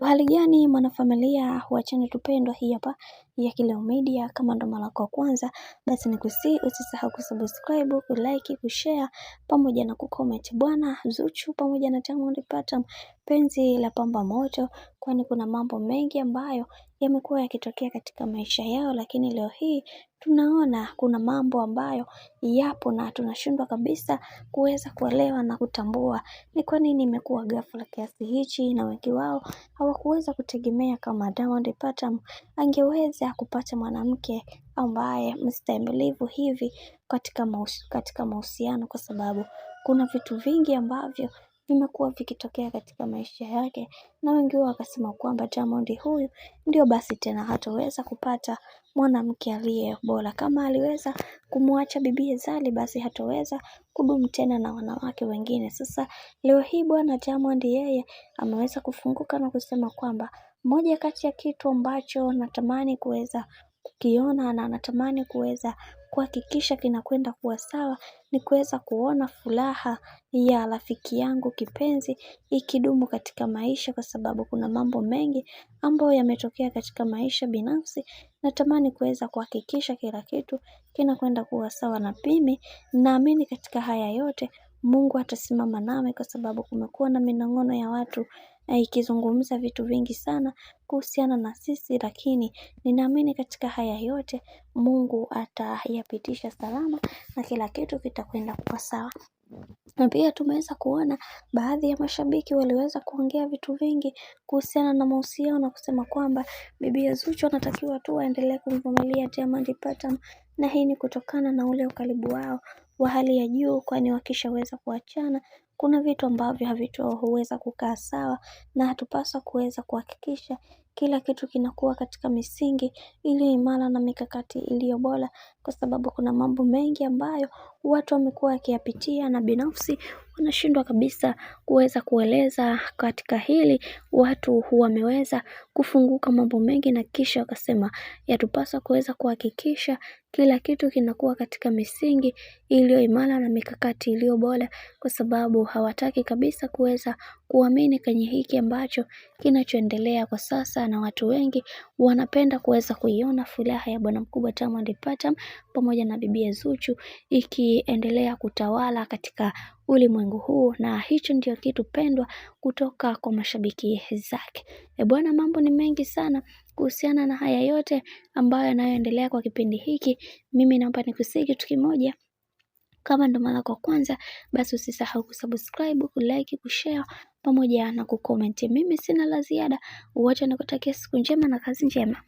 Hali gani mwanafamilia wa channel tupendwa hii hapa ya Kileo Media. Kama ndo mara kwa kwanza, basi nikusii usisahau kusubscribe, kulike, kushare pamoja na kucomment. Bwana Zuchu pamoja na Diamond Platnumz penzi la pamba moto, kwani kuna mambo mengi ambayo yamekuwa yakitokea katika maisha yao, lakini leo hii tunaona kuna mambo ambayo yapo na tunashindwa kabisa kuweza kuelewa na kutambua ni kwa nini imekuwa ghafla kiasi hichi, na wengi wao hawakuweza kutegemea kama Diamond Platnumz angeweza kupata mwanamke ambaye mstahimilivu hivi katika mahusiano, kwa sababu kuna vitu vingi ambavyo vimekuwa vikitokea katika maisha yake, na wengi wao wakasema kwamba Diamond huyu ndio basi tena hataweza kupata mwanamke aliye bora. Kama aliweza kumwacha bibi Zari, basi hataweza kudumu tena na wanawake wengine. Sasa leo hii bwana Diamond yeye ameweza kufunguka na kusema kwamba moja kati ya kitu ambacho natamani kuweza kukiona na natamani kuweza kuhakikisha kinakwenda kuwa sawa ni kuweza kuona furaha ya rafiki yangu kipenzi ikidumu katika maisha, kwa sababu kuna mambo mengi ambayo yametokea katika maisha binafsi. Natamani kuweza kuhakikisha kila kitu kinakwenda kuwa sawa, na mimi naamini katika haya yote Mungu atasimama nami, kwa sababu kumekuwa na minong'ono ya watu ikizungumza vitu vingi sana kuhusiana na sisi, lakini ninaamini katika haya yote Mungu atayapitisha salama na kila kitu kitakwenda kuwa sawa. Na pia tumeweza kuona baadhi ya mashabiki waliweza kuongea vitu vingi kuhusiana na mahusiano na kusema kwamba bibi Zuchu anatakiwa tu aendelee kumvumilia Diamond Platnumz, na hii ni kutokana na ule ukaribu wao wa hali ya juu, kwani wakishaweza kuachana kuna vitu ambavyo havitoweza kukaa sawa, na hatupaswa kuweza kuhakikisha kila kitu kinakuwa katika misingi iliyo imara na mikakati iliyo bora, kwa sababu kuna mambo mengi ambayo watu wamekuwa wakiyapitia na binafsi wanashindwa kabisa kuweza kueleza katika hili. Watu wameweza kufunguka mambo mengi na kisha wakasema yatupasa kuweza kuhakikisha kila kitu kinakuwa katika misingi iliyo imara na mikakati iliyo bora, kwa sababu hawataki kabisa kuweza kuamini kwenye hiki ambacho kinachoendelea kwa sasa, na watu wengi wanapenda kuweza kuiona furaha ya bwana mkubwa Diamond Platnumz pamoja na bibi Zuchu ikiendelea kutawala katika ulimwengu huu, na hicho ndio kitu pendwa kutoka kwa mashabiki zake. Bwana, mambo ni mengi sana kuhusiana na haya yote ambayo yanayoendelea kwa kipindi hiki. Mimi naomba nikusii kitu kimoja, kama ndo mara kwa kwanza, basi usisahau kusubscribe, kulike, kushare pamoja na kucomment. Mimi sina la ziada, wacha nikutakia siku njema na kazi njema.